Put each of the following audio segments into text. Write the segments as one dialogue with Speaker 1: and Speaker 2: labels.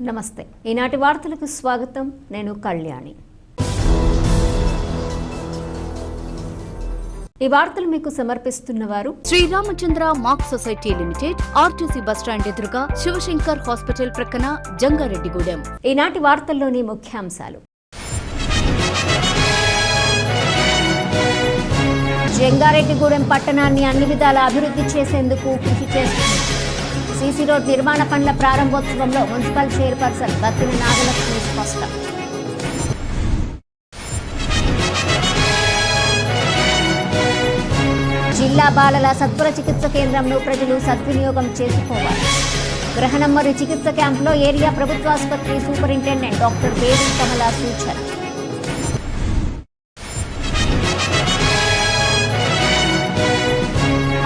Speaker 1: నమస్తే. ఈనాటి వార్తలకు స్వాగతం. నేను కళ్యాణి. ఈ వార్తలు మీకు సమర్పిస్తున్నవారు
Speaker 2: Sriramachandra mark society limited, RTC bus stand ఎదురుగా, శివశంకర్ హాస్పిటల్ ప్రక్కన, జంగారెడ్డిగూడెం.
Speaker 1: ఈనాటి వార్తల్లోని ముఖ్యాంశాలు. జంగారెడ్డిగూడెం పట్టణాన్ని అన్ని విధాల అభివృద్ధి చేసేందుకు కృషి చేస్తుంది. సీసీ రోడ్ నిర్మాణ పనుల ప్రారంభోత్సవంలో మున్సిపల్ చైర్పర్సన్ బత్తిన నాగలక్ష్మి స్పష్టం. జిల్లా బాలల సత్వర చికిత్స కేంద్రంలో ప్రజలు సద్వినియోగం చేసుకోవాలి. గ్రహణం మరియు చికిత్స క్యాంపులో ఏరియా ప్రభుత్వ ఆసుపత్రి సూపరింటెండెంట్ డాక్టర్ బేబీ కమల సూచన.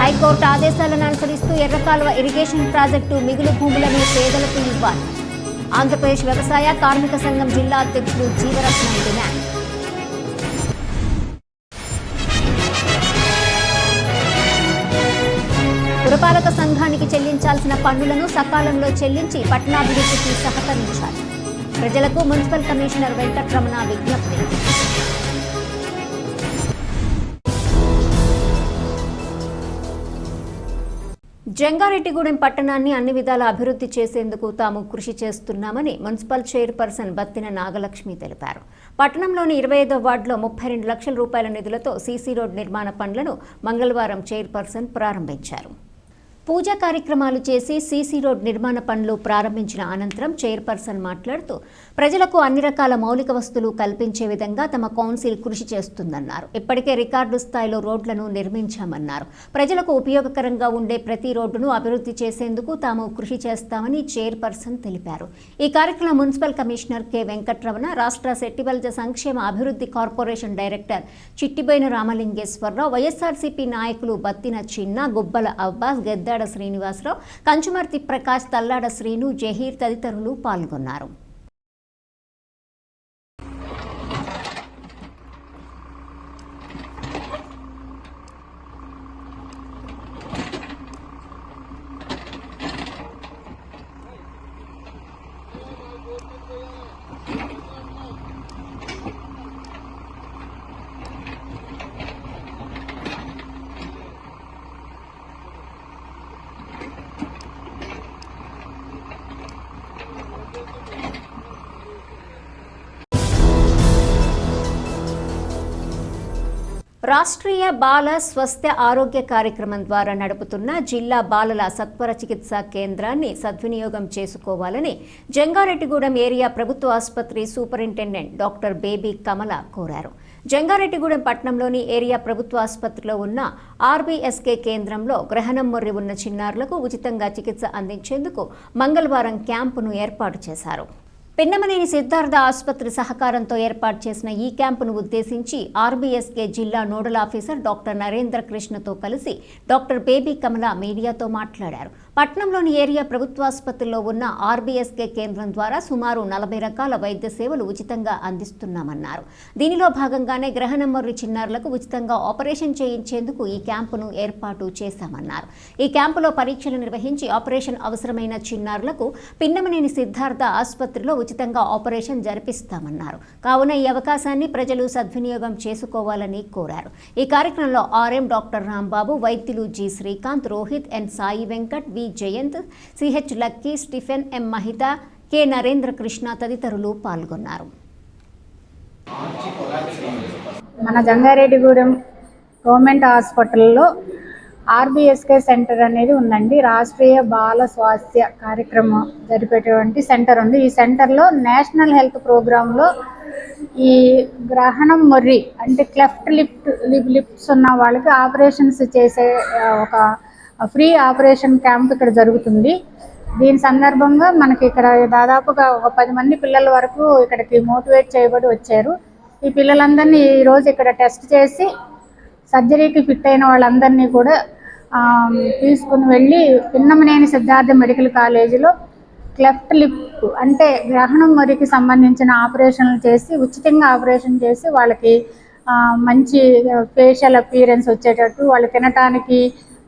Speaker 1: హైకోర్టు ఆదేశాలను అనుసరిస్తూ ఎర్రకాలువ ఇరిగేషన్ ప్రాజెక్టు మిగులు భూములను పేదలకు ఇవ్వాలి. ఆంధ్రప్రదేశ్ వ్యవసాయ కార్మిక సంఘం జిల్లా అధ్యక్షుడు జీవరత్నం డిమాండ్. పురపాలక సంఘానికి చెల్లించాల్సిన పన్నులను సకాలంలో చెల్లించి పట్టణాభివృద్ధికి సహకరించాలి. ప్రజలకు మున్సిపల్ కమిషనర్ వెంకట్రమణ విజ్ఞప్తి. జంగారెడ్డిగూడెం పట్టణాన్ని అన్ని విధాల అభివృద్ధి చేసేందుకు తాము కృషి చేస్తున్నామని మున్సిపల్ చైర్పర్సన్ బత్తిన నాగలక్ష్మి తెలిపారు. పట్టణంలోని 25వ వార్డులో 32 లక్షల రూపాయల నిధులతో సీసీ రోడ్ నిర్మాణ పనులను మంగళవారం చైర్పర్సన్ ప్రారంభించారు. పూజా కార్యక్రమాలు చేసి సీసీ రోడ్ నిర్మాణ పనులు ప్రారంభించిన అనంతరం చైర్పర్సన్ మాట్లాడుతూ ప్రజలకు అన్ని రకాల మౌలిక వస్తువులు కల్పించే విధంగా తమ కౌన్సిల్ కృషి చేస్తుందన్నారు. ఇప్పటికే రికార్డు స్థాయిలో రోడ్లను నిర్మించామన్నారు. ప్రజలకు ఉపయోగకరంగా ఉండే ప్రతి రోడ్డును అభివృద్ధి చేసేందుకు తాము కృషి చేస్తామని చైర్పర్సన్ తెలిపారు. ఈ కార్యక్రమం మున్సిపల్ కమిషనర్ కె వెంకట్రమణ, రాష్ట్ర సెట్టిబల్జ సంక్షేమ అభివృద్ధి కార్పొరేషన్ డైరెక్టర్ చిట్టిబోయిన రామలింగేశ్వరరావు, వైఎస్ఆర్సీపీ నాయకులు బత్తిన చిన్న, గుబ్బల అబ్బాస్, గెద్దాడ శ్రీనివాసరావు, కంచుమర్తి ప్రకాష్, తల్లాడ శ్రీను, జహీర్ తదితరులు పాల్గొన్నారు. రాష్ట్రీయ బాల స్వస్థ ఆరోగ్య కార్యక్రమం ద్వారా నడుపుతున్న జిల్లా బాలల సత్వర చికిత్సా కేంద్రాన్ని సద్వినియోగం చేసుకోవాలని జంగారెడ్డిగూడెం ఏరియా ప్రభుత్వ ఆసుపత్రి సూపరింటెండెంట్ డాక్టర్ బేబీ కమల కోరారు. జంగారెడ్డిగూడెం పట్టణంలోని ఏరియా ప్రభుత్వ ఆసుపత్రిలో ఉన్న ఆర్బీఎస్కే కేంద్రంలో గ్రహణం మొర్రి ఉన్న చిన్నారులకు ఉచితంగా చికిత్స అందించేందుకు మంగళవారం క్యాంపును ఏర్పాటు చేశారు. పిన్నమనేని సిద్ధార్థ ఆసుపత్రి సహకారంతో ఏర్పాటు చేసిన ఈ క్యాంపును ఉద్దేశించి ఆర్బీఎస్కే జిల్లా నోడల్ ఆఫీసర్ డాక్టర్ నరేంద్ర కృష్ణతో కలిసి డాక్టర్ బేబీ కమల మీడియాతో మాట్లాడారు. పట్టణంలోని ఏరియా ప్రభుత్వాసుపత్రిలో ఉన్న ఆర్బీఎస్కే కేంద్రం ద్వారా సుమారు 40 రకాల వైద్య సేవలు ఉచితంగా అందిస్తున్నామన్నారు. దీనిలో భాగంగానే గ్రహణం మొర్రి చిన్నారులకు ఉచితంగా ఆపరేషన్ చేయించేందుకు ఈ క్యాంపును ఏర్పాటు చేశామన్నారు. ఈ క్యాంపులో పరీక్షలు నిర్వహించి ఆపరేషన్ అవసరమైన చిన్నారులకు పిన్నమనేని సిద్ధార్థ ఆసుపత్రిలో ఉచితంగా ఆపరేషన్ జరిపిస్తామన్నారు. కావున ఈ అవకాశాన్ని ప్రజలు సద్వినియోగం చేసుకోవాలని కోరారు. ఈ కార్యక్రమంలో ఆర్ఎం డాక్టర్ రాంబాబు, వైద్యులు జి శ్రీకాంత్, రోహిత్, ఎన్ సాయి వెంకట్, వి జయంత్, సిహెచ్ లక్కీ, స్టిఫెన్, ఎం మహిత, కె నరేంద్ర కృష్ణ తదితరులు పాల్గొన్నారు.
Speaker 3: మన జంగారెడ్డిగూడెం గవర్నమెంట్ హాస్పిటల్లో ఆర్బీఎస్కే సెంటర్ అనేది ఉందండి. రాష్ట్రీయ బాల స్వాస్థ్య కార్యక్రమం జరిపేటువంటి సెంటర్ ఉంది. ఈ సెంటర్లో నేషనల్ హెల్త్ ప్రోగ్రాంలో ఈ గ్రహణం మొర్రి అంటే క్లెఫ్ట్ లిప్స్ ఉన్న వాళ్ళకి ఆపరేషన్స్ చేసే ఒక ఫ్రీ ఆపరేషన్ క్యాంప్ ఇక్కడ జరుగుతుంది. దీని సందర్భంగా మనకి ఇక్కడ దాదాపుగా ఒక 10 మంది పిల్లల వరకు ఇక్కడికి మోటివేట్ చేయబడి వచ్చారు. ఈ పిల్లలందరినీ ఈరోజు ఇక్కడ టెస్ట్ చేసి సర్జరీకి ఫిట్ అయిన వాళ్ళందరినీ కూడా తీసుకుని వెళ్ళి పిన్నమనేని సిద్ధార్థ మెడికల్ కాలేజీలో క్లెఫ్ట్ లిప్ అంటే గ్రహణం మొర్రికి సంబంధించిన ఆపరేషన్లు చేసి ఉచితంగా ఆపరేషన్ చేసి వాళ్ళకి మంచి ఫేషియల్ అపీరెన్స్ వచ్చేటట్టు వాళ్ళు తినటానికి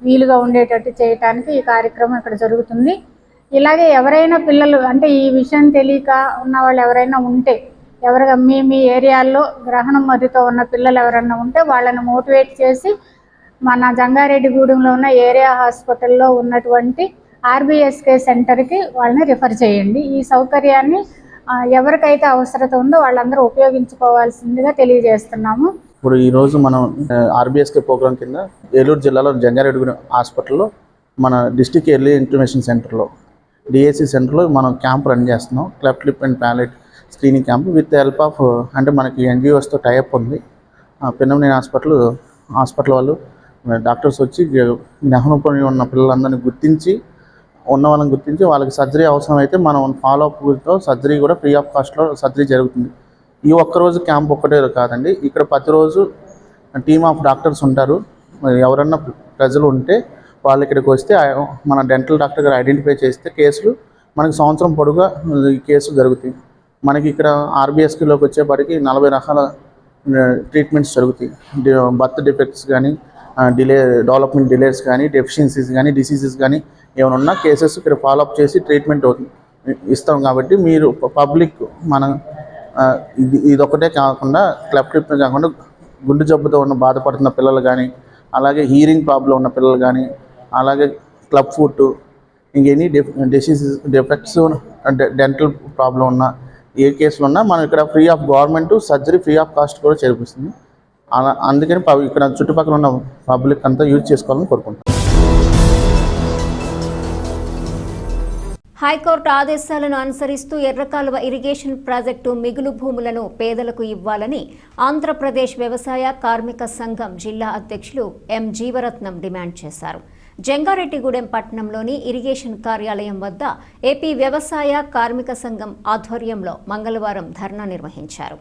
Speaker 3: వీలుగా ఉండేటట్టు చేయటానికి ఈ కార్యక్రమం ఇక్కడ జరుగుతుంది. ఇలాగే ఎవరైనా పిల్లలు అంటే ఈ విషయం తెలియక ఉన్న వాళ్ళు ఎవరైనా ఉంటే మీ ఏరియాలో గ్రహణం మరితో ఉన్న పిల్లలు ఎవరైనా ఉంటే వాళ్ళని మోటివేట్ చేసి మన జంగారెడ్డిగూడెంలో ఉన్న ఏరియా హాస్పిటల్లో ఉన్నటువంటి ఆర్బీఎస్కే సెంటర్కి వాళ్ళని రిఫర్ చేయండి. ఈ సౌకర్యాన్ని ఎవరికైతే అవసరత ఉందో వాళ్ళందరూ ఉపయోగించుకోవాల్సిందిగా తెలియజేస్తున్నాము.
Speaker 4: ఇప్పుడు ఈరోజు మనం ఆర్బీఎస్కే ప్రోగ్రాం కింద ఏలూరు జిల్లాలో జంగారెడ్డిగూడెం హాస్పిటల్లో మన డిస్ట్రిక్ట్ ఎర్లీ ఇంటర్వెన్షన్ సెంటర్లో డిఏసి సెంటర్లో మనం క్యాంప్ రన్ చేస్తున్నాం. Cleft lip and palate screening camp with help of అంటే మనకి ఎన్జిఓస్తో టైఅప్ ఉంది. పిన్నమనేని హాస్పిటల్ వాళ్ళు డాక్టర్స్ వచ్చి గ్రహణపడి ఉన్న పిల్లలందరినీ గుర్తించి వాళ్ళకి సర్జరీ అవసరం అయితే మనం ఫాలోఅప్తో సర్జరీ కూడా ఫ్రీ ఆఫ్ కాస్ట్లో సర్జరీ జరుగుతుంది. ఈ ఒక్కరోజు క్యాంప్ ఒక్కటే కాదండి, ఇక్కడ ప్రతిరోజు టీమ్ ఆఫ్ డాక్టర్స్ ఉంటారు. ఎవరన్నా ప్రజలు ఉంటే వాళ్ళు ఇక్కడికి వస్తే మన డెంటల్ డాక్టర్ గారు ఐడెంటిఫై చేస్తే కేసులు మనకి సంవత్సరం పొడుగా ఈ కేసులు జరుగుతాయి. మనకి ఇక్కడ ఆర్బీఎస్కేలోకి వచ్చేప్పటికి 40 రకాల ట్రీట్మెంట్స్ జరుగుతాయి. బర్త్ డిఫెక్ట్స్ కానీ డెవలప్మెంట్ డిలేస్ కానీ డెఫిషియన్సీస్ కానీ డిసీజెస్ కానీ ఏమైనా ఉన్న కేసెస్ ఇక్కడ ఫాలోఅప్ చేసి ట్రీట్మెంట్ ఇస్తాం. కాబట్టి మీరు పబ్లిక్ మన ఇదొక్కటే కాకుండా క్లెఫ్ట్ లిప్ కాకుండా గుండె జబ్బుతో బాధపడుతున్న పిల్లలు కానీ అలాగే హీరింగ్ ప్రాబ్లం ఉన్న పిల్లలు కానీ అలాగే క్లబ్ ఫుట్ ఇంకెనీ డిసీజెస్ డిఫెక్ట్స్ డెంటల్ ప్రాబ్లం ఉన్న ఏ కేసులు ఉన్నా మనం ఇక్కడ free of government surgery free of cost కూడా చేర్పిస్తుంది. అందుకని ఇక్కడ చుట్టుపక్కల ఉన్న పబ్లిక్ అంతా యూజ్ చేసుకోవాలని కోరుకుంటాం.
Speaker 1: హైకోర్టు ఆదేశాలను అనుసరిస్తూ ఎర్రకాలువ ఇరిగేషన్ ప్రాజెక్టు మిగులు భూములను పేదలకు ఇవ్వాలని ఆంధ్రప్రదేశ్ వ్యవసాయ కార్మిక సంఘం జిల్లా అధ్యక్షులు ఎం జీవరత్నం డిమాండ్ చేశారు. జంగారెడ్డిగూడెం పట్టణంలోని ఇరిగేషన్ కార్యాలయం వద్ద ఏపీ వ్యవసాయ కార్మిక సంఘం ఆధ్వర్యంలో మంగళవారం ధర్నా నిర్వహించారు.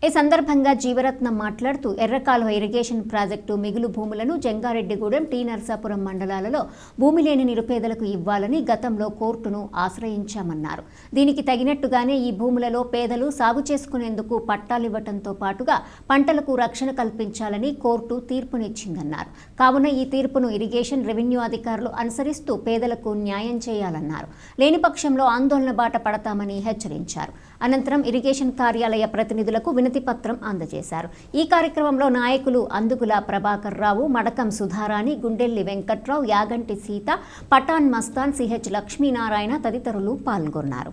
Speaker 1: ఈ సందర్భంగా జీవరత్నం మాట్లాడుతూ ఎర్రకాలువ ఇరిగేషన్ ప్రాజెక్టు మిగులు భూములను జంగారెడ్డిగూడెం టీ నర్సాపురం మండలాలలో భూమి లేని నిరుపేదలకు ఇవ్వాలని గతంలో కోర్టును ఆశ్రయించామన్నారు. దీనికి తగినట్టుగానే ఈ భూములలో పేదలు సాగు చేసుకునేందుకు పట్టాలివ్వటంతో పాటుగా పంటలకు రక్షణ కల్పించాలని కోర్టు తీర్పునిచ్చిందన్నారు. కావున ఈ తీర్పును ఇరిగేషన్ రెవెన్యూ అధికారులు అనుసరిస్తూ పేదలకు న్యాయం చేయాలన్నారు. లేని పక్షంలో ఆందోళన బాట పడతామని హెచ్చరించారు. అనంతరం ఇరిగేషన్ కార్యాలయ ప్రతినిధులకు వినతి పత్రం అందజేశారు. ఈ కార్యక్రమంలో నాయకులు అందుగుల ప్రభాకర్ రావు, మడకం సుధారాణి, గుండెల్లి వెంకట్రావు, యాగంటి సీత, పఠాన్ మస్తాన్, సిహెచ్ లక్ష్మీనారాయణ తదితరులు పాల్గొన్నారు.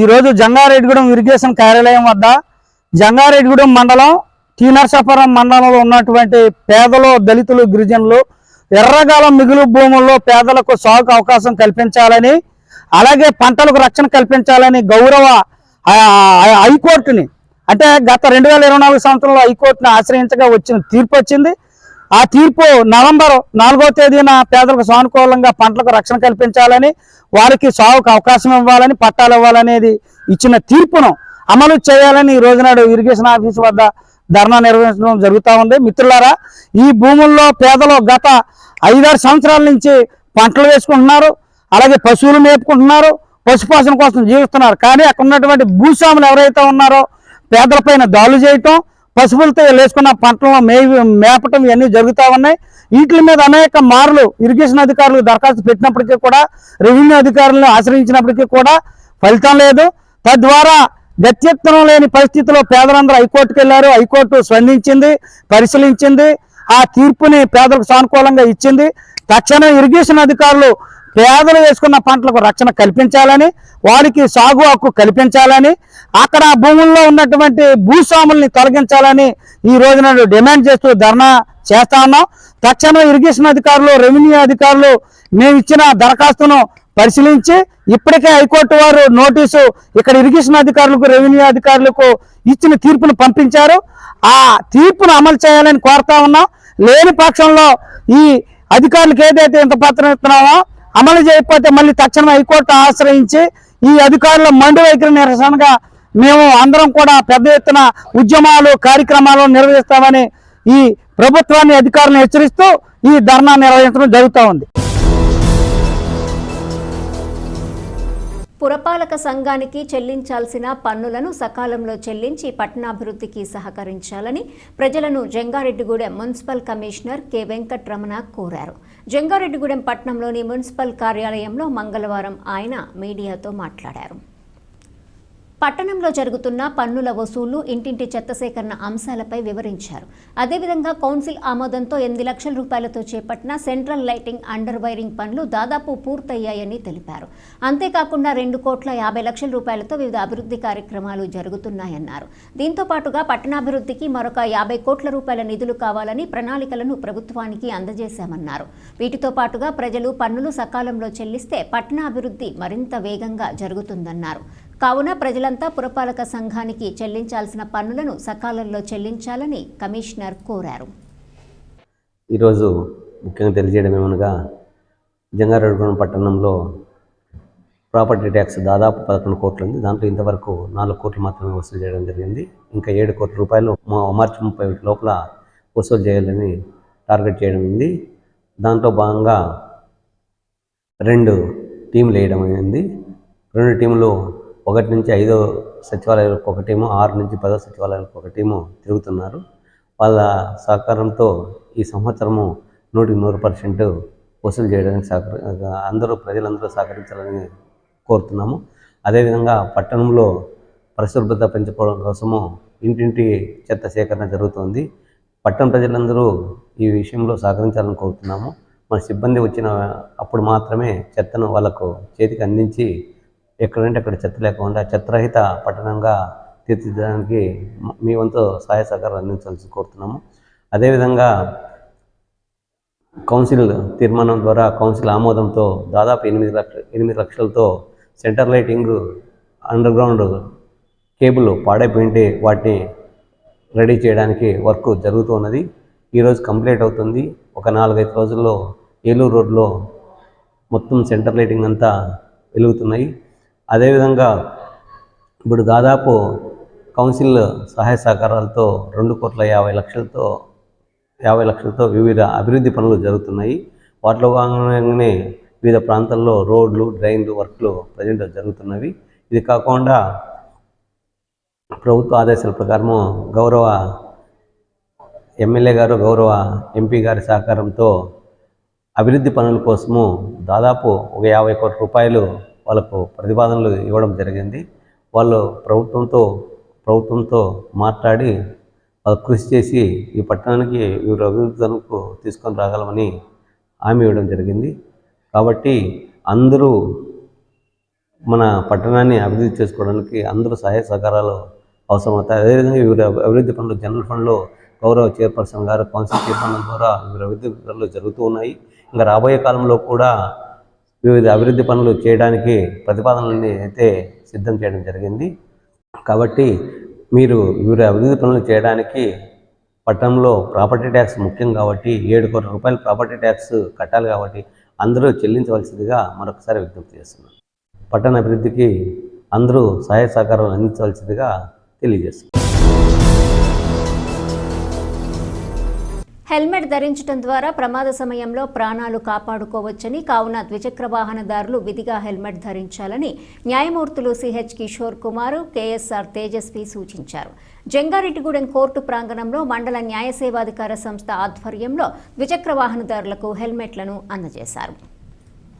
Speaker 5: ఈరోజు జంగారెడ్డిగూడెం ఇరిగేషన్ కార్యాలయం వద్ద జంగారెడ్డిగూడెం మండలం టీ నర్సాపురం మండలంలో ఉన్నటువంటి పేదలు, దళితులు, గిరిజనులు ఎర్రగాలం మిగులు భూముల్లో పేదలకు సాగుకు అవకాశం కల్పించాలని అలాగే పంటలకు రక్షణ కల్పించాలని గౌరవ హైకోర్టుని అంటే గత 2024 సంవత్సరంలో హైకోర్టుని ఆశ్రయించగా వచ్చిన తీర్పు వచ్చింది. ఆ తీర్పు నవంబర్ 4వ తేదీన పేదలకు సానుకూలంగా పంటలకు రక్షణ కల్పించాలని వారికి సాగుకు అవకాశం ఇవ్వాలని పట్టాలు ఇవ్వాలనేది ఇచ్చిన తీర్పును అమలు చేయాలని ఈ రోజునాడు ఇరిగేషన్ ఆఫీస్ వద్ద ధర్నా నిర్వహించడం జరుగుతూ ఉంది. మిత్రులారా, ఈ భూముల్లో పేదలు గత 5-6 సంవత్సరాల నుంచి పంటలు వేసుకుంటున్నారు, అలాగే పశువులు మేపుకుంటున్నారు, పశుపోషణ కోసం జీవిస్తున్నారు. కానీ అక్కడ ఉన్నటువంటి భూస్వాములు ఎవరైతే ఉన్నారో పేదలపైన దాడులు చేయటం, పశువులతో వేసుకున్న పంటలను మేపటం ఇవన్నీ జరుగుతూ ఉన్నాయి. వీటి మీద అనేక మార్లు ఇరిగేషన్ అధికారులు దరఖాస్తు పెట్టినప్పటికీ కూడా, రెవెన్యూ అధికారులను ఆశ్రయించినప్పటికీ కూడా ఫలితం లేదు. తద్వారా గత్యత్వం లేని పరిస్థితిలో పేదలందరూ హైకోర్టుకు వెళ్లారు. హైకోర్టు స్పందించింది, పరిశీలించింది, ఆ తీర్పుని పేదలకు సానుకూలంగా ఇచ్చింది. తక్షణం ఇరిగేషన్ అధికారులు పేదలు వేసుకున్న పంటలకు రక్షణ కల్పించాలని, వారికి సాగు హక్కు కల్పించాలని, అక్కడ భూముల్లో ఉన్నటువంటి భూస్వాముల్ని తొలగించాలని ఈ రోజున డిమాండ్ చేస్తూ ధర్నా చేస్తా ఉన్నాం. తక్షణం ఇరిగేషన్ అధికారులు, రెవెన్యూ అధికారులు మేము ఇచ్చిన దరఖాస్తును పరిశీలించి ఇప్పటికే హైకోర్టు వారు నోటీసు ఇక్కడ ఇరిగేషన్ అధికారులకు, రెవెన్యూ అధికారులకు ఇచ్చిన తీర్పును పంపించారు. ఆ తీర్పును అమలు చేయాలని కోరుతా ఉన్నాం. లేని పక్షంలో ఈ అధికారులకు ఏదైతే ఇంత పత్రం ఇస్తున్నామో అమలు చేయకపోతే మళ్ళీ తక్షణం హైకోర్టు ఆశ్రయించి ఈ అధికారుల మండు వైఖరి నిరసనగా మేము అందరం కూడా పెద్ద ఎత్తున ఉద్యమాలు, కార్యక్రమాలు నిర్వహిస్తామని ఈ ప్రభుత్వాన్ని, అధికారులను హెచ్చరిస్తూ ఈ ధర్నా నిర్వహించడం జరుగుతూ ఉంది.
Speaker 1: పురపాలక సంఘానికి చెల్లించాల్సిన పన్నులను సకాలంలో చెల్లించి పట్టణాభివృద్ధికి సహకరించాలని ప్రజలను Jangareddygudem municipal commissioner K Venkataramana కోరారు. జంగారెడ్డిగూడెం పట్టణంలోని మున్సిపల్ కార్యాలయంలో మంగళవారం ఆయన మీడియాతో మాట్లాడారు. పట్టణంలో జరుగుతున్న పన్నుల వసూళ్లు, ఇంటింటి చెత్త సేకరణ అంశాలపై వివరించారు. అదేవిధంగా కౌన్సిల్ ఆమోదంతో 8 లక్షల రూపాయలతో చేపట్టిన సెంట్రల్ లైటింగ్, అండర్ వైరింగ్ పనులు దాదాపు పూర్తయ్యాయని తెలిపారు. అంతేకాకుండా 2,50 లక్షల రూపాయలతో వివిధ అభివృద్ధి కార్యక్రమాలు జరుగుతున్నాయన్నారు. దీంతో పాటుగా పట్టణాభివృద్ధికి మరొక 50 కోట్ల రూపాయల నిధులు కావాలని ప్రణాళికలను ప్రభుత్వానికి అందజేశామన్నారు. వీటితో పాటుగా ప్రజలు పన్నులు సకాలంలో చెల్లిస్తే పట్టణాభివృద్ధి మరింత వేగంగా జరుగుతుందన్నారు. కావున ప్రజలంతా పురపాలక సంఘానికి చెల్లించాల్సిన పన్నులను సకాలంలో చెల్లించాలని కమిషనర్ కోరారు.
Speaker 6: ఈరోజు ముఖ్యంగా తెలియజేయడం ఏమనగా జంగారెడ్డిగూడెం పట్టణంలో ప్రాపర్టీ ట్యాక్స్ దాదాపు 11 కోట్లు ఉంది. దాంట్లో ఇంతవరకు 4 కోట్లు మాత్రమే వసూలు చేయడం జరిగింది. ఇంకా 7 కోట్ల రూపాయలు మార్చి 30 లోపల వసూలు చేయాలని టార్గెట్ చేయడం ఉంది. దాంట్లో భాగంగా 2 టీంలు వేయడం అయింది. 2 టీంలు 1 నుంచి 5 సచివాలయాలకు ఒక టీము, 6 నుంచి 10 సచివాలయాలకు ఒక టీము తిరుగుతున్నారు. వాళ్ళ సహకారంతో ఈ సంవత్సరము 100% వసూలు చేయడానికి ప్రజలందరూ సహకరించాలని కోరుతున్నాము. అదేవిధంగా పట్టణంలో పరిశుభ్రత పెంచుకోవడం కోసము ఇంటింటి చెత్త సేకరణ జరుగుతుంది. పట్టణ ప్రజలందరూ ఈ విషయంలో సహకరించాలని కోరుతున్నాము. మన సిబ్బంది వచ్చిన అప్పుడు మాత్రమే చెత్తను వాళ్ళకు చేతికి అందించి ఎక్కడంటే అక్కడ చెత్త లేకుండా చెత్తరహిత పట్టణంగా తీర్చిదిద్దడానికి మీ వంతు సహాయ సహకారాలు అందించాల్సి కోరుతున్నాము. అదేవిధంగా కౌన్సిల్ తీర్మానం ద్వారా కౌన్సిల్ ఆమోదంతో దాదాపు 8 లక్షలతో centre lighting, underground cable పాడైపోయింటే వాటిని రెడీ చేయడానికి వర్క్ జరుగుతూ ఉన్నది. ఈరోజు కంప్లీట్ అవుతుంది. ఒక 4-5 రోజుల్లో ఏలూరు రోడ్లో మొత్తం సెంటర్ లైటింగ్ అంతా వెలుగుతున్నాయి. అదేవిధంగా ఇప్పుడు దాదాపు కౌన్సిల్ సహాయ సహకారాలతో 2,50 లక్షలతో వివిధ అభివృద్ధి పనులు జరుగుతున్నాయి. వాటిలో భాగంగానే వివిధ ప్రాంతాల్లో రోడ్లు, డ్రైన్లు వర్క్లు ప్రజెంట్ జరుగుతున్నవి. ఇది కాకుండా ప్రభుత్వ ఆదేశాల ప్రకారము గౌరవ ఎమ్మెల్యే గారు, గౌరవ ఎంపీ గారి సహకారంతో అభివృద్ధి పనుల కోసము దాదాపు ఒక 50 కోట్ల రూపాయలు వాళ్ళకు ప్రతిపాదనలు ఇవ్వడం జరిగింది. వాళ్ళు ప్రభుత్వంతో మాట్లాడి కృషి చేసి ఈ పట్టణానికి వీరు అభివృద్ధులకు తీసుకొని రాగలమని హామీ ఇవ్వడం జరిగింది. కాబట్టి అందరూ మన పట్టణాన్ని అభివృద్ధి చేసుకోవడానికి అందరూ సహాయ సహకారాలు అవసరమవుతాయి. అదేవిధంగా వివిధ అభివృద్ధి పనులు జనరల్ ఫండ్లో గౌరవ చైర్పర్సన్ గారు కౌన్సిల్ తీర్మానం ద్వారా వివిధ అభివృద్ధి పనులు జరుగుతూ ఉన్నాయి. ఇంకా రాబోయే కాలంలో కూడా వివిధ అభివృద్ధి పనులు చేయడానికి ప్రతిపాదనలని అయితే సిద్ధం చేయడం జరిగింది. కాబట్టి మీరు వివిధ అభివృద్ధి పనులు చేయడానికి పట్టణంలో ప్రాపర్టీ ట్యాక్స్ ముఖ్యం కాబట్టి 7 కోట్ల రూపాయలు ప్రాపర్టీ ట్యాక్స్ కట్టాలి కాబట్టి అందరూ చెల్లించవలసిందిగా మరొకసారి విజ్ఞప్తి చేస్తున్నాను. పట్టణ అభివృద్ధికి అందరూ సహాయ సహకారాలు అందించవలసిందిగా తెలియజేస్తున్నాను.
Speaker 1: హెల్మెట్ ధరించడం ద్వారా ప్రమాద సమయంలో ప్రాణాలు కాపాడుకోవచ్చని, కావున ద్విచక్ర వాహనదారులు విధిగా హెల్మెట్ ధరించాలని న్యాయమూర్తులు సిహెచ్ కిషోర్ కుమార్, కేఎస్ఆర్ తేజస్వి సూచించారు. జంగారెడ్డిగూడెం కోర్టు ప్రాంగణంలో మండల న్యాయ సేవాధికార సంస్థ ఆధ్వర్యంలో ద్విచక్ర వాహనదారులకు హెల్మెట్లను అందజేశారు.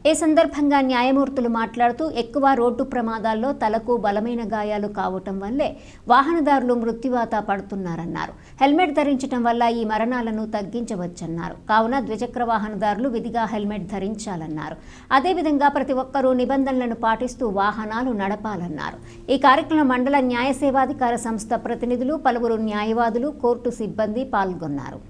Speaker 1: ఈ సందర్భంగా న్యాయమూర్తులు మాట్లాడుతూ ఎక్కువ రోడ్డు ప్రమాదాల్లో తలకు బలమైన గాయాలు కావటం వల్లే వాహనదారులు మృత్యువాత పడుతున్నారన్నారు. హెల్మెట్ ధరించడం వల్ల ఈ మరణాలను తగ్గించవచ్చన్నారు. కావున ద్విచక్ర వాహనదారులు విధిగా హెల్మెట్ ధరించాలన్నారు. అదేవిధంగా ప్రతి ఒక్కరూ నిబంధనలను పాటిస్తూ వాహనాలు నడపాలన్నారు. ఈ కార్యక్రమంలో మండల న్యాయ సేవాధికార సంస్థ ప్రతినిధులు, పలువురు న్యాయవాదులు, కోర్టు సిబ్బంది పాల్గొన్నారు.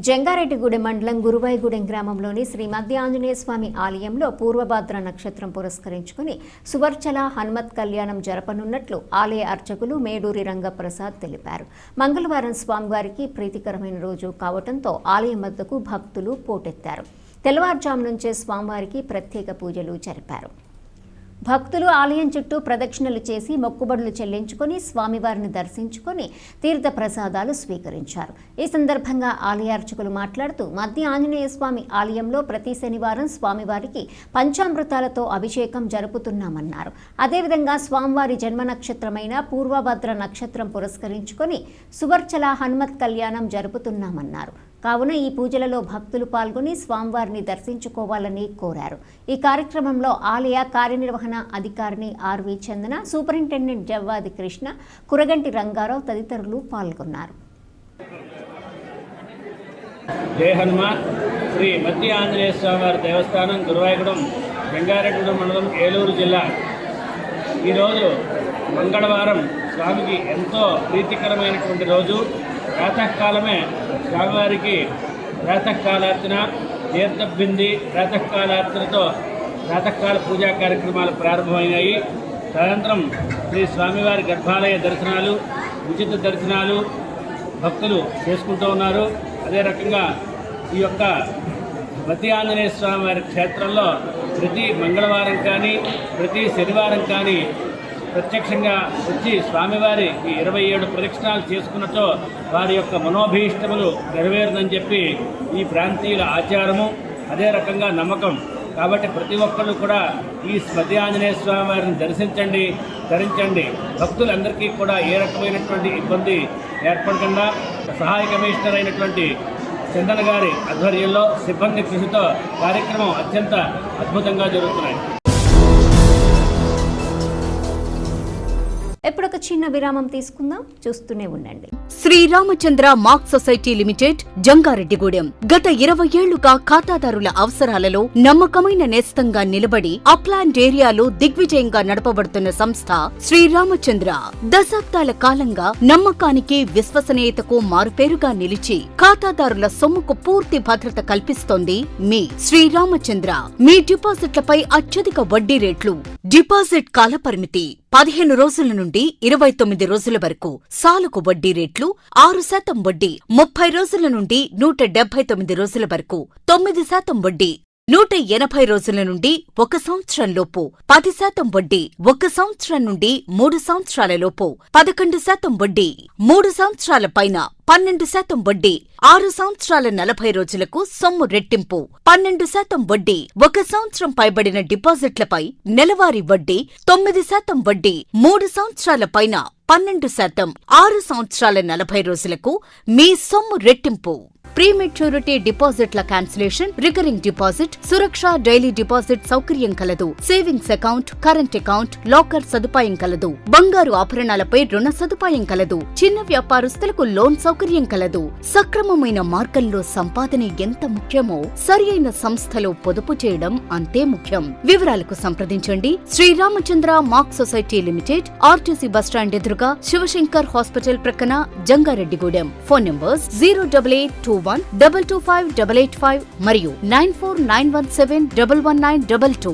Speaker 1: జంగారెడ్డిగూడెం మండలం గురువాయిగూడెం గ్రామంలోని శ్రీ మధ్య ఆంజనేయ స్వామి ఆలయంలో పూర్వభాద్ర నక్షత్రం పురస్కరించుకుని సువర్చల హనుమత్ కళ్యాణం జరపనున్నట్లు ఆలయ అర్చకులు మేడూరి రంగప్రసాద్ తెలిపారు. మంగళవారం స్వామివారికి ప్రీతికరమైన రోజు కావడంతో ఆలయం వద్దకు భక్తులు పోటెత్తారు. తెల్లవారుజాము నుంచే స్వామివారికి ప్రత్యేక పూజలు జరిపారు. భక్తులు ఆలయం చుట్టూ ప్రదక్షిణలు చేసి మొక్కుబడులు చెల్లించుకొని స్వామివారిని దర్శించుకొని తీర్థ ప్రసాదాలు స్వీకరించారు. ఈ సందర్భంగా ఆలయ అర్చకులు మాట్లాడుతూ మధ్య ఆంజనేయ స్వామి ఆలయంలో ప్రతి శనివారం స్వామివారికి పంచామృతాలతో అభిషేకం జరుపుతున్నామన్నారు. అదేవిధంగా స్వామివారి జన్మ నక్షత్రమైన పూర్వభద్ర నక్షత్రం పురస్కరించుకొని సువర్చల హనుమత్ కళ్యాణం జరుపుతున్నామన్నారు. కావున ఈ పూజలలో భక్తులు పాల్గొని స్వామివారిని దర్శించుకోవాలని కోరారు. ఈ కార్యక్రమంలో ఆలయ కార్యనిర్వహణ అధికారిని ఆర్వి చందన, సూపరింటెండెంట్ జవ్వాది కృష్ణ, కురగంటి రంగారావు తదితరులు పాల్గొన్నారు.
Speaker 7: జై హనుమాన్. శ్రీ మధ్య ఆంజనేయ స్వామివారి దేవస్థానం గురువాయగూడెం, జంగారెడ్డిగూడెం మండలం, ఏలూరు జిల్లా. ఈరోజు మంగళవారం స్వామికి ఎంతో ప్రీతికరమైనటువంటి రోజు. ప్రాతకాలమే స్వామివారికి ప్రాతకాలార్చన, తీర్థబింది ప్రాతకాలార్చనతో ప్రాతకాల పూజా కార్యక్రమాలు ప్రారంభమైనాయి. తదనంతరం శ్రీ స్వామివారి గర్భాలయ దర్శనాలు, ఉచిత దర్శనాలు భక్తులు చేసుకుంటూ ఉన్నారు. అదే రకంగా ఈ యొక్క మధ్య ఆంజనేయ స్వామివారి క్షేత్రంలో ప్రతి మంగళవారం కానీ ప్రతి శనివారం కానీ ప్రత్యక్షంగా వచ్చి స్వామివారి ఈ 27 ప్రదక్షిణాలు చేసుకున్నచో వారి యొక్క మనోభీష్టములు నెరవేరుదని చెప్పి ఈ ప్రాంతీయుల ఆచారము, అదే రకంగా నమ్మకం. కాబట్టి ప్రతి ఒక్కళ్ళు కూడా ఈ మధ్య ఆంజనేయ స్వామి వారిని దర్శించండి, ధరించండి. భక్తులందరికీ కూడా ఏ రకమైనటువంటి ఇబ్బంది ఏర్పడకుండా సహాయ కమిషనర్ అయినటువంటి చందన గారి ఆధ్వర్యంలో సిబ్బంది కృషితో కార్యక్రమం అత్యంత అద్భుతంగా జరుగుతున్నాయి.
Speaker 1: ఇప్పుడు ఒక చిన్న విరామం తీసుకుందాం, చూస్తూనే ఉండండి.
Speaker 2: Sriramachandra mark society limited, Jangareddygudem. గత 20 ఏళ్లుగా ఖాతాదారుల అవసరాలలో నమ్మకమైన నేస్తంగా నిలబడి అప్లాండ్ ఏరియాలో దిగ్విజయంగా నడపబడుతున్న సంస్థ శ్రీరామచంద్ర. దశాబ్దాల కాలంగా నమ్మకానికి, విశ్వసనీయతకు మారుపేరుగా నిలిచి ఖాతాదారుల సొమ్ముకు పూర్తి భద్రత కల్పిస్తోంది మీ శ్రీరామచంద్ర. మీ డిపాజిట్లపై అత్యధిక వడ్డీ రేట్లు, డిపాజిట్ కాలపరిమితి 15 రోజుల నుండి 29 రోజుల వరకు, సాలుకు వడ్డీ రేట్లు 6% వడ్డీ, 30 రోజుల నుండి 179 రోజుల వరకు 9% వడ్డీ, 180 రోజుల నుండి 1 సంవత్సరం లోపు 10% వడ్డీ, 1 సంవత్సరం నుండి 3 సంవత్సరాల లోపు 11% వడ్డీ, 3 సంవత్సరాల పైన 12% వడ్డీ, 6 సంవత్సరాల 40 రోజులకు సొమ్ము రెట్టింపు 12% వడ్డీ, 1 సంవత్సరం పైబడిన డిపాజిట్లపై నెలవారీ వడ్డీ 9% వడ్డీ, 3 సంవత్సరాల పైన 12%, 6 సంవత్సరాల 40 రోజులకు మీ సొమ్ము రెట్టింపు. ప్రీమెచ్యూరిటీ డిపాజిట్ల క్యాన్సిలేషన్, రికరింగ్ డిపాజిట్, సురక్ష డైలీ డిపాజిట్ సౌకర్యం కలదు. Savings account, current account, locker సదుపాయం కలదు. బంగారు ఆభరణాలపై రుణ సదుపాయం కలదు. చిన్న వ్యాపారస్తులకు లోన్ సౌకర్యం కలదు. సక్రమమైన మార్గంలో సంపాదన ఎంత ముఖ్యమో సరియైన సంస్థలో పొదుపు చేయడం అంతే ముఖ్యం. వివరాలకు సంప్రదించండి. Sriramachandra mark society limited, RTC bus stand ఎదురుగా, శివశంకర్ హాస్పిటల్ ప్రక్కన, జంగారెడ్డిగూడెం. ఫోన్ నంబర్స్ 08821225885 మరియు 9491711922.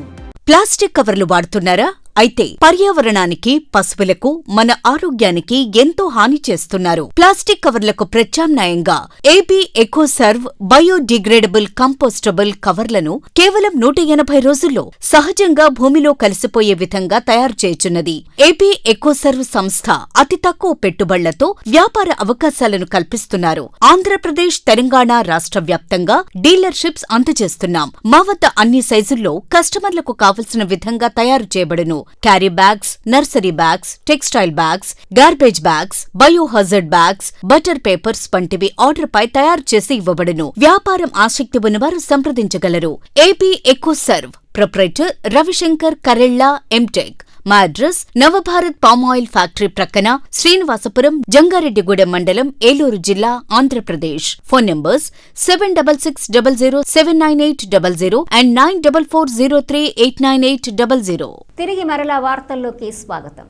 Speaker 2: ప్లాస్టిక్ కవర్లు వాడుతున్నారా? అయితే పర్యావరణానికి, పశువులకు, మన ఆరోగ్యానికి ఎంతో హాని చేస్తున్నారు. ప్లాస్టిక్ కవర్లకు ప్రత్యామ్నాయంగా ఏపీ ఎకోసర్వ్ బయోడిగ్రేడబుల్ కంపోస్టబుల్ కవర్లను కేవలం 180 రోజుల్లో సహజంగా భూమిలో కలిసిపోయే విధంగా తయారు చేయుచున్నది. ఏపీ ఎకోసర్వ్ సంస్థ అతి తక్కువ పెట్టుబడులతో వ్యాపార అవకాశాలను కల్పిస్తున్నారు. ఆంధ్రప్రదేశ్, తెలంగాణ రాష్ట్ర వ్యాప్తంగా డీలర్షిప్స్ అందజేస్తున్నాం. మా వద్ద అన్ని సైజుల్లో కస్టమర్లకు కావలసిన విధంగా తయారు చేయబడును. Carry bags, nursery bags, textile bags, garbage bags, biohazard bags, butter papers వంటివి ఆర్డర్ పై తయారు చేసి ఇవ్వబడును. వ్యాపారం ఆసక్తి ఉన్నవారు సంప్రదించగలరు. AP Ecoserve proprietor Ravishankar Karella MTech. మా అడ్రస్ నవభారత్ పామాయిల్ ఫ్యాక్టరీ ప్రక్కన, శ్రీనివాసపురం, జంగారెడ్డిగూడెం మండలం, ఏలూరు జిల్లా, ఆంధ్రప్రదేశ్. Phone numbers 7660079800 and 9440389800.
Speaker 1: తిరిగి మరలా వార్తల్లోకి స్వాగతం.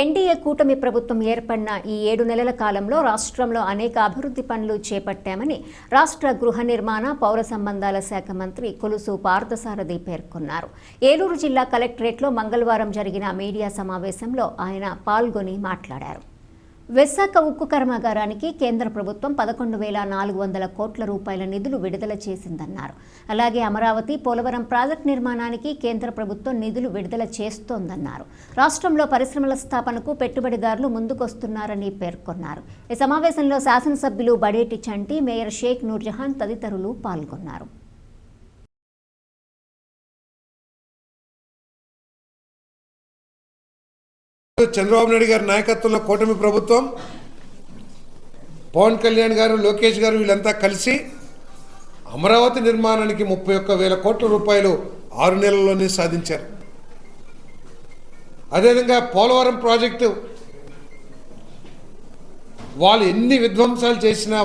Speaker 1: ఎన్డీఏ కూటమి ప్రభుత్వం ఏర్పడిన ఈ 7 నెలల కాలంలో రాష్ట్రంలో అనేక అభివృద్ధి పనులు చేపట్టామని రాష్ట్ర గృహ నిర్మాణ, పౌర సంబంధాల శాఖ మంత్రి కొలుసు పార్థసారథి పేర్కొన్నారు. ఏలూరు జిల్లా కలెక్టరేట్లో మంగళవారం జరిగిన మీడియా సమావేశంలో ఆయన పాల్గొని మాట్లాడారు. విశాఖ ఉక్కు కర్మాగారానికి కేంద్ర ప్రభుత్వం 11,400 కోట్ల రూపాయల నిధులు విడుదల చేసిందన్నారు. అలాగే అమరావతి, పోలవరం ప్రాజెక్టు నిర్మాణానికి కేంద్ర ప్రభుత్వం నిధులు విడుదల చేస్తోందన్నారు. రాష్ట్రంలో పరిశ్రమల స్థాపనకు పెట్టుబడిదారులు ముందుకొస్తున్నారని పేర్కొన్నారు. ఈ సమావేశంలో శాసనసభ్యులు బడేటి చంటి, మేయర్ షేక్ నూర్జహాన్ తదితరులు పాల్గొన్నారు.
Speaker 8: చంద్రబాబు నాయుడు గారి నాయకత్వంలో కూటమి ప్రభుత్వం, పవన్ కళ్యాణ్ గారు, లోకేష్ గారు వీళ్ళంతా కలిసి అమరావతి నిర్మాణానికి 31,000 కోట్ల రూపాయలు 6 నెలల్లోనే సాధించారు. అదేవిధంగా పోలవరం ప్రాజెక్టు వాళ్ళు ఎన్ని విధ్వంసాలు చేసినా,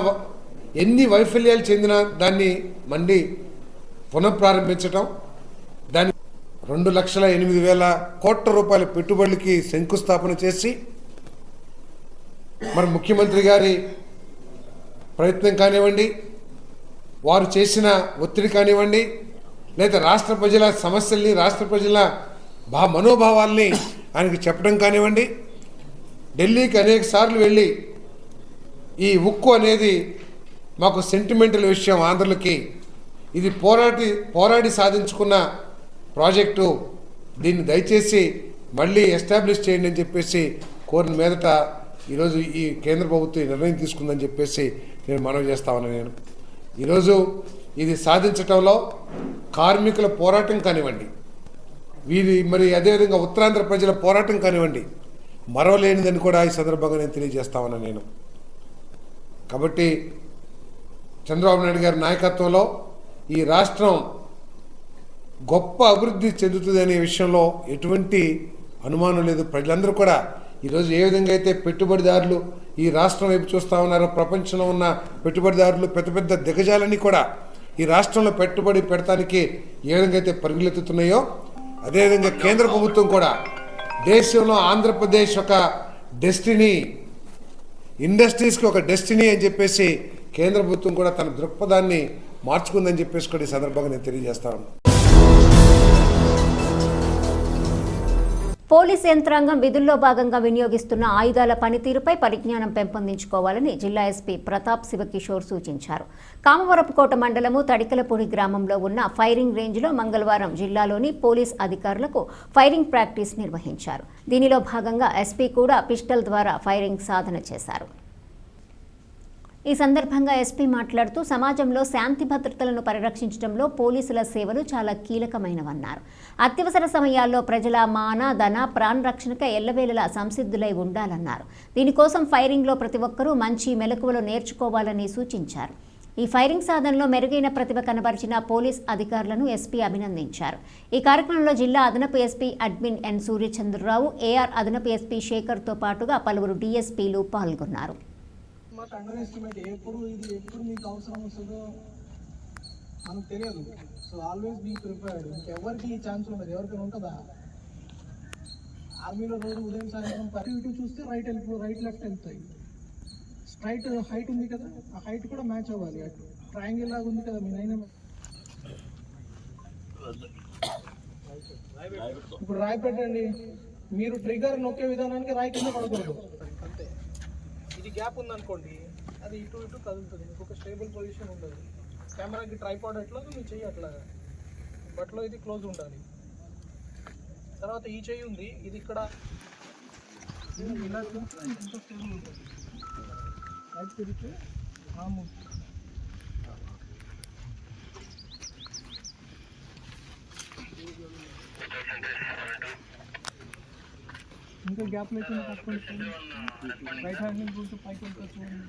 Speaker 8: ఎన్ని వైఫల్యాలు చెందినా దాన్ని మళ్ళీ పునఃప్రారంభించడం, దాన్ని 2,08,000 కోట్ల రూపాయల పెట్టుబడులకి శంకుస్థాపన చేసి, మరి ముఖ్యమంత్రి గారి ప్రయత్నం కానివ్వండి, వారు చేసిన ఒత్తిడి కానివ్వండి, లేదా రాష్ట్ర ప్రజల సమస్యల్ని, రాష్ట్ర ప్రజల మనోభావాల్ని ఆయనకి చెప్పడం కానివ్వండి, ఢిల్లీకి అనేక సార్లు వెళ్ళి ఈ ఉక్కు అనేది మాకు సెంటిమెంటల్ విషయం, ఆంధ్రులకి ఇది పోరాడి సాధించుకున్న ప్రాజెక్టు, దీన్ని దయచేసి మళ్ళీ ఎస్టాబ్లిష్ చేయండి అని చెప్పేసి కోరిన మీదట ఈరోజు ఈ కేంద్ర ప్రభుత్వం నిర్ణయం తీసుకుందని చెప్పేసి నేను మనవి చేస్తా ఉన్నాను. నేను ఈరోజు ఇది సాధించటంలో కార్మికుల పోరాటం కానివ్వండి, వీరి మరి అదేవిధంగా ఉత్తరాంధ్ర ప్రజల పోరాటం కానివ్వండి, మరవలేనిదని కూడా ఈ సందర్భంగా నేను తెలియజేస్తా ఉన్నాను. నేను కాబట్టి చంద్రబాబు నాయుడు గారి నాయకత్వంలో ఈ రాష్ట్రం గొప్ప అభివృద్ధి చెందుతుంది అనే విషయంలో ఎటువంటి అనుమానం లేదు. ప్రజలందరూ కూడా ఈరోజు ఏ విధంగా అయితే పెట్టుబడిదారులు ఈ రాష్ట్రం వైపు చూస్తూ ఉన్నారో, ప్రపంచంలో ఉన్న పెట్టుబడిదారులు, పెద్ద పెద్ద దిగ్గజాలన్నీ కూడా ఈ రాష్ట్రంలో పెట్టుబడి పెడతానికి ఏ విధంగా అయితే పరుగులెత్తుతున్నాయో, అదేవిధంగా కేంద్ర ప్రభుత్వం కూడా దేశంలో ఆంధ్రప్రదేశ్ ఒక డెస్టినీ, ఇండస్ట్రీస్కి ఒక డెస్టినీ అని చెప్పేసి కేంద్ర ప్రభుత్వం కూడా తన దృక్పథాన్ని మార్చుకుందని చెప్పేసి కూడా ఈ సందర్భంగా నేను తెలియజేస్తాను.
Speaker 1: పోలీస్ యంత్రాంగం విధుల్లో భాగంగా వినియోగిస్తున్న ఆయుధాల పనితీరుపై పరిజ్ఞానం పెంపొందించుకోవాలని జిల్లా ఎస్పీ ప్రతాప్ శివకిషోర్ సూచించారు. కామవరపుకోట మండలము తడికలపూడి గ్రామంలో ఉన్న ఫైరింగ్ రేంజ్లో మంగళవారం జిల్లాలోని పోలీస్ అధికారులకు ఫైరింగ్ ప్రాక్టీస్ నిర్వహించారు. దీనిలో భాగంగా ఎస్పీ కూడా పిస్టల్ ద్వారా ఫైరింగ్ సాధన చేశారు. ఈ సందర్భంగా ఎస్పీ మాట్లాడుతూ సమాజంలో శాంతి భద్రతలను పరిరక్షించడంలో పోలీసుల సేవలు చాలా కీలకమైనవన్నారు. అత్యవసర సమయాల్లో ప్రజల మాన, ధన, ప్రాణ రక్షణకు ఎల్లవేళలా సంసిద్ధులై ఉండాలన్నారు. దీనికోసం ఫైరింగ్లో ప్రతి ఒక్కరూ మంచి మెలకువలు నేర్చుకోవాలని సూచించారు. ఈ ఫైరింగ్ సాధనలో మెరుగైన ప్రతిభ కనబరిచిన పోలీస్ అధికారులను ఎస్పీ అభినందించారు. ఈ కార్యక్రమంలో జిల్లా అదనపు ఎస్పీ అడ్మిన్ ఎన్ సూర్యచంద్రరావు, ఏఆర్ అదనపు ఎస్పీ శేఖర్తో పాటుగా పలువురు డీఎస్పీలు పాల్గొన్నారు.
Speaker 9: అండర్ ఎస్టిమేట్ ఎప్పుడు మీకు అవసరం వస్తుందో మనకు తెలియదు. So always be prepared. ఇంకెవరికి ఈ ఛాన్స్ ఉండదు. ఎవరికైనా ఉంటుందా? ఆర్మీలో రోజు ఉదయం సాయంత్రం ఇటు చూస్తే రైట్ లెఫ్ట్ వెళ్తాయి. స్ట్రైట్ హైట్ ఉంది కదా, ఆ హైట్ కూడా మ్యాచ్ అవ్వాలి. అటు ట్రయాంగిల్ లాగా ఉంది కదా మీ నైనా. ఇప్పుడు రాయి పెట్టండి, మీరు ట్రిగర్ నొక్కే విధానానికి రాయి కింద పడకూడదు. అంతే. ఇది గ్యాప్ ఉందనుకోండి, అది ఇటు కదులుతుంది. మీకు ఒక స్టేబుల్ పొజిషన్ ఉండదు. కెమెరాకి ట్రైపాడ్ ఎట్లా మీ చెయ్యి అట్లాగా, బట్లో ఇది క్లోజ్ ఉండాలి. తర్వాత ఈ చెయ్యి ఉంది, ఇది ఇక్కడ ఇలా స్టేబుల్ ఉంటుంది. రైట్ తిరిగితే ఇంకా గ్యాప్ లేకుండా పట్టుకుంటుంది. రైట్ హ్యాండ్ నుంచి కూర్చో పైకి వెళ్ళి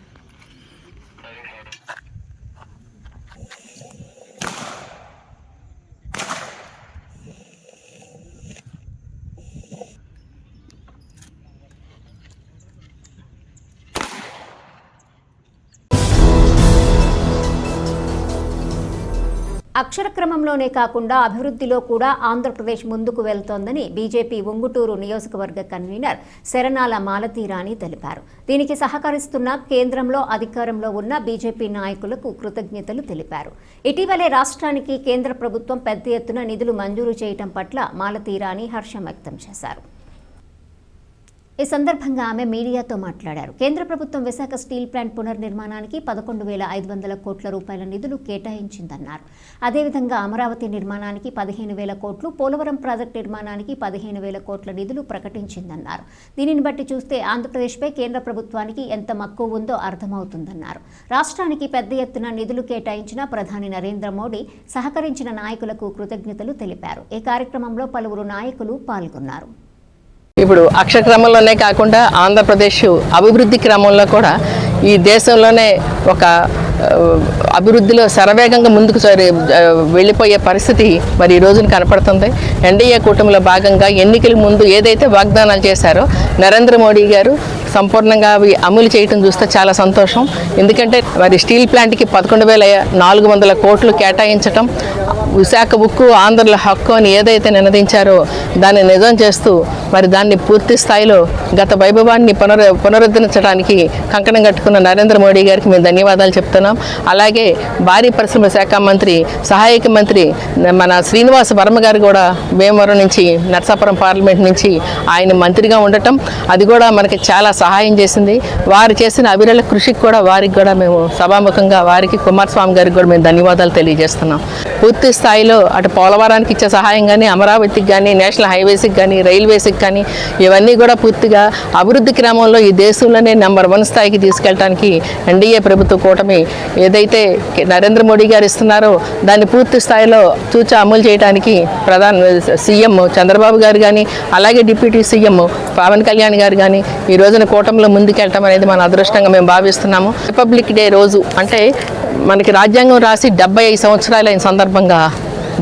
Speaker 1: అక్షర క్రమంలోనే కాకుండా అభివృద్ధిలో కూడా ఆంధ్రప్రదేశ్ ముందుకు వెళ్తోందని బీజేపీ ఉంగుటూరు నియోజకవర్గ కన్వీనర్ శరణాల మాలతీరాణి తెలిపారు. దీనికి సహకరిస్తున్న కేంద్రంలో అధికారంలో ఉన్న బీజేపీ నాయకులకు కృతజ్ఞతలు తెలిపారు. ఇటీవలే రాష్ట్రానికి కేంద్ర ప్రభుత్వం పెద్ద ఎత్తున నిధులు మంజూరు చేయడం పట్ల మాలతీరాణి హర్షం వ్యక్తం చేశారు. ఈ సందర్భంగా ఆమె మీడియాతో మాట్లాడారు. కేంద్ర ప్రభుత్వం విశాఖ స్టీల్ ప్లాంట్ పునర్నిర్మాణానికి 11,500 కోట్ల రూపాయల నిధులు కేటాయించిందన్నారు. అదేవిధంగా అమరావతి నిర్మాణానికి 15,000 కోట్లు, పోలవరం ప్రాజెక్టు నిర్మాణానికి 15,000 కోట్ల నిధులు ప్రకటించిందన్నారు. దీనిని బట్టి చూస్తే ఆంధ్రప్రదేశ్పై కేంద్ర ప్రభుత్వానికి ఎంత మక్కువ ఉందో అర్థమవుతుందన్నారు. రాష్ట్రానికి పెద్ద ఎత్తున నిధులు కేటాయించిన ప్రధాని నరేంద్ర మోడీ సహకరించిన నాయకులకు కృతజ్ఞతలు తెలిపారు. ఈ కార్యక్రమంలో పలువురు నాయకులు పాల్గొన్నారు.
Speaker 10: ఇప్పుడు అక్షర క్రమంలోనే కాకుండా ఆంధ్రప్రదేశ్ అభివృద్ధి క్రమంలో కూడా ఈ దేశంలోనే ఒక అభివృద్ధిలో శరవేగంగా ముందుకు వెళ్ళిపోయే పరిస్థితి మరి ఈ రోజున కనపడుతుంది. ఎన్డీఏ కూటమిలో భాగంగా ఎన్నికల ముందు ఏదైతే వాగ్దానాలు చేశారో నరేంద్ర మోడీ గారు సంపూర్ణంగా అవి అమలు చేయడం చూస్తే చాలా సంతోషం. ఎందుకంటే మరి స్టీల్ ప్లాంట్కి 11,400 కోట్లు కేటాయించటం, విశాఖ ఉక్కు ఆంధ్రుల హక్కు అని ఏదైతే నినదించారో దాన్ని నిజం చేస్తూ మరి దాన్ని పూర్తి స్థాయిలో గత వైభవాన్ని పునరుద్ధరించడానికి కంకణం కట్టుకున్న నరేంద్ర మోడీ గారికి మేము ధన్యవాదాలు చెప్తున్నాం. అలాగే భారీ పరిశ్రమ శాఖ మంత్రి, సహాయక మంత్రి మన శ్రీనివాస వర్మ గారు కూడా భీమవరం నుంచి, నర్సాపురం పార్లమెంట్ నుంచి ఆయన మంత్రిగా ఉండటం అది కూడా మనకి చాలా సహాయం చేసింది. వారు చేసిన అవిరళ కృషికి కూడా వారికి కూడా మేము సభాముఖంగా వారికి, కుమారస్వామి గారికి కూడా మేము ధన్యవాదాలు తెలియజేస్తున్నాం. పూర్తి స్థాయిలో అటు పోలవరానికి ఇచ్చే సహాయం కానీ, అమరావతికి కానీ, నేషనల్ హైవేస్కి కానీ, రైల్వేస్కి కానీ ఇవన్నీ కూడా పూర్తిగా అభివృద్ధి క్రమంలో ఈ దేశంలోనే నెంబర్ 1 స్థాయికి తీసుకెళ్ళడానికి ఎన్డీఏ ప్రభుత్వ కూటమి ఏదైతే నరేంద్ర మోడీ గారు ఇస్తున్నారో దాన్ని పూర్తి స్థాయిలో తూచా అమలు చేయడానికి సీఎం చంద్రబాబు గారు కానీ, అలాగే డిప్యూటీ సీఎం పవన్ కళ్యాణ్ గారు కానీ ఈ రోజున కూటమిలో ముందుకెళ్ళటం అనేది మన అదృష్టంగా మేము భావిస్తున్నాము. రిపబ్లిక్ డే రోజు అంటే మనకి రాజ్యాంగం రాసి 75 సంవత్సరాలు అయిన సందర్భంగా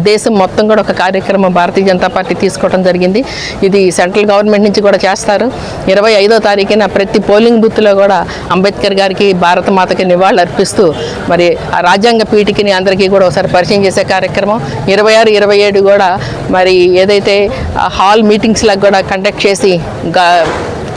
Speaker 10: దేశం మొత్తం కూడా ఒక కార్యక్రమం భారతీయ జనతా పార్టీ తీసుకోవడం జరిగింది. ఇది సెంట్రల్ గవర్నమెంట్ నుంచి కూడా చేస్తారు. 25వ తారీఖున ప్రతి పోలింగ్ బూత్లో కూడా అంబేద్కర్ గారికి, భారత మాతకి నివాళులు అర్పిస్తూ మరి ఆ రాజ్యాంగ పీఠికని అందరికీ కూడా ఒకసారి పరిచయం చేసే కార్యక్రమం 26, 27 కూడా మరి ఏదైతే హాల్ మీటింగ్స్లకు కూడా కండక్ట్ చేసి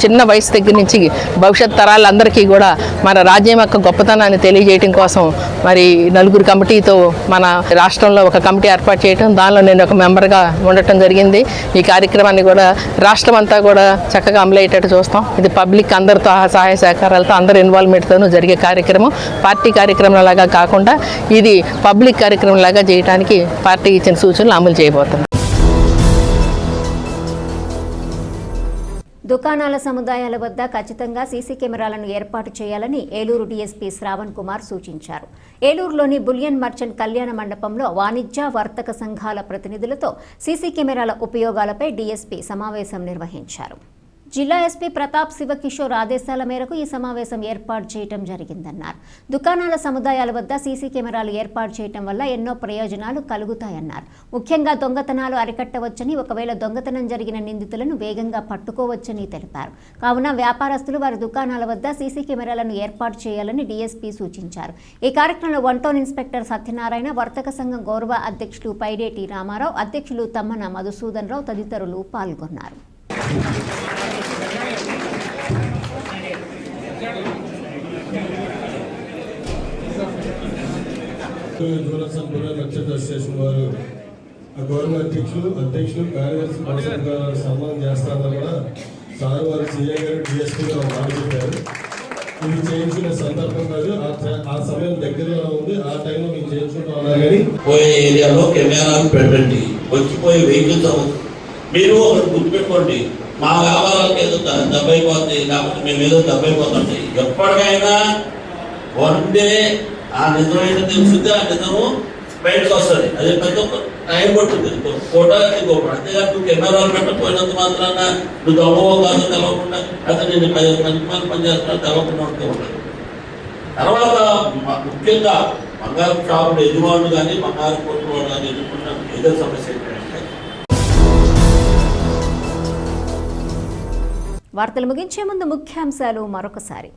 Speaker 10: చిన్న వయసు దగ్గర నుంచి భవిష్యత్ తరాలందరికీ కూడా మన రాజ్యం యొక్క గొప్పతనాన్ని తెలియజేయడం కోసం మరి 4 కమిటీతో మన రాష్ట్రంలో ఒక కమిటీ ఏర్పాటు చేయడం, దానిలో నేను ఒక మెంబర్గా ఉండటం జరిగింది. ఈ కార్యక్రమాన్ని కూడా రాష్ట్రం అంతా కూడా చక్కగా అమలయ్యేటట్టు చూస్తాం. ఇది పబ్లిక్ అందరితో సహాయ సహకారాలతో అందరి ఇన్వాల్వ్మెంట్తోనూ జరిగే కార్యక్రమం. పార్టీ కార్యక్రమం లాగా కాకుండా ఇది పబ్లిక్ కార్యక్రమం లాగా చేయడానికి పార్టీ ఇచ్చిన సూచనలు అమలు చేయబోతున్నాం.
Speaker 1: దుకాణాల సముదాయాల వద్ద ఖచ్చితంగా సీసీ కెమెరాలను ఏర్పాటు చేయాలని ఏలూరు డీఎస్పీ శ్రావణ్ కుమార్ సూచించారు. ఏలూరులోని బులియన్ మర్చెంట్ కళ్యాణ మండపంలో వాణిజ్య వర్తక సంఘాల ప్రతినిధులతో సీసీ కెమెరాల ఉపయోగాలపై డీఎస్పీ సమావేశం నిర్వహించారు. జిల్లా ఎస్పీ ప్రతాప్ శివకిషోర్ ఆదేశాల మేరకు ఈ సమావేశం ఏర్పాటు చేయడం జరిగిందన్నారు. దుకాణాల సముదాయాల వద్ద సీసీ కెమెరాలు ఏర్పాటు చేయడం వల్ల ఎన్నో ప్రయోజనాలు కలుగుతాయన్నారు. ముఖ్యంగా దొంగతనాలు అరికట్టవచ్చని, ఒకవేళ దొంగతనం జరిగిన నిందితులను వేగంగా పట్టుకోవచ్చని తెలిపారు. కావున వ్యాపారస్తులు వారి దుకాణాల వద్ద సీసీ కెమెరాలను ఏర్పాటు చేయాలని డీఎస్పీ సూచించారు. ఈ కార్యక్రమంలో 1 టౌన్ ఇన్స్పెక్టర్ సత్యనారాయణ, వర్తక సంఘం గౌరవ అధ్యక్షులు పైడేటి రామారావు, అధ్యక్షులు తమ్మన మధుసూదన్ రావు తదితరులు పాల్గొన్నారు.
Speaker 11: అసోసియేషన్ వారు గౌరవ అధ్యక్షులు కార్యదర్శి సన్మానం చేస్తారని కూడా సార్ వారు సీఏ గారు డిఎస్పీ గారు మాట్లాడారు. ఇది చేయించిన సందర్భం కాదు, ఆ సమయం దగ్గరలో ఉంది, ఆ టైంలో మేము చేయించుకుంటా ఉన్నా కానీ
Speaker 12: పోయే ఏరియాలో కెమెరాలు పెట్టండి. వచ్చిపోయే వెహికల్స్ మీరు ఒకటి గుర్తుపెట్టుకోండి, మా వ్యాపారాలకు ఏదో దెబ్బైపోతుంది, లేకపోతే మేము ఏదో దెబ్బైపోతుంది. ఎప్పటికైనా వన్డే ఆ నిజమైన తెలుసుద్ది, ఆ నిజము బయటకు వస్తుంది. అది పెద్ద టైం పడుతుంది. ఫోటో ఇంకొకటి, అంతేగాని నువ్వు కెమెరాలు పెట్టకపోయినంత మాత్రాన నువ్వు దొంగవో కాదు తెలవకుండా, అయితే నేను 10 మంది పనిచేస్తున్నా తెలవకుండా ఉంటూ ఉంటుంది. తర్వాత ముఖ్యంగా బంగారు షాపులు యజమానులు కానీ బంగారు కొట్టు వాళ్ళు కానీ ఎదుర్కొన్న ఏదో సమస్య ఏంటంటే
Speaker 1: వార్తలు ముగించే ముందు ముఖ్యాంశాలు మరొకసారి.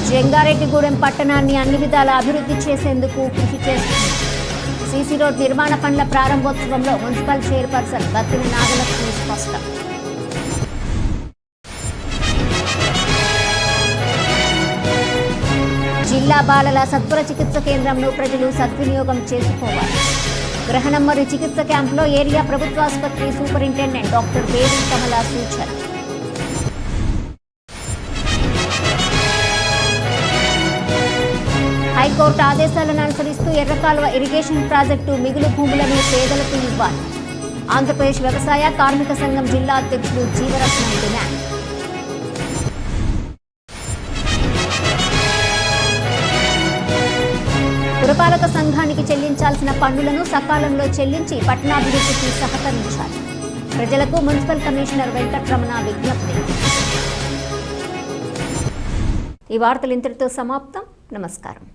Speaker 1: జంగారెడ్డిగూడెం పట్టణాన్ని అన్ని విధాల అభివృద్ధి చేసేందుకు కృషి చేస్తుంది. సీసీ రోడ్ నిర్మాణ పనుల ప్రారంభోత్సవంలో మున్సిపల్ చైర్పర్సన్ బత్తిన నాగలక్ష్మి స్పష్టం. జిల్లా బాలల సత్వర చికిత్స కేంద్రంను ప్రజలు సద్వినియోగం చేసుకోవాలి. గ్రహణం మరియు చికిత్స క్యాంపులో ఏరియా ప్రభుత్వ ఆసుపత్రి సూపరింటెండెంట్ డాక్టర్ వేడి కమల సూచన. హైకోర్టు ఆదేశాలను అనుసరిస్తూ ఎర్రకాలువ ఇరిగేషన్ ప్రాజెక్టు మిగులు భూములను పేదలకు ఇవ్వాలి. ఆంధ్రప్రదేశ్ వ్యవసాయ కార్మిక సంఘం జిల్లా అధ్యక్షులు జీవరత్నం డిమాండ్. పురపాలక సంఘానికి చెల్లించాల్సిన పన్నులను సకాలంలో చెల్లించి పట్టణాభివృద్ధికి సహకరించాలి. ప్రజలకు మున్సిపల్ కమిషనర్ వెంకటరమణ విజ్ఞప్తి. ఈ వార్తలు ఇంతటితో సమాప్తం. నమస్కారం.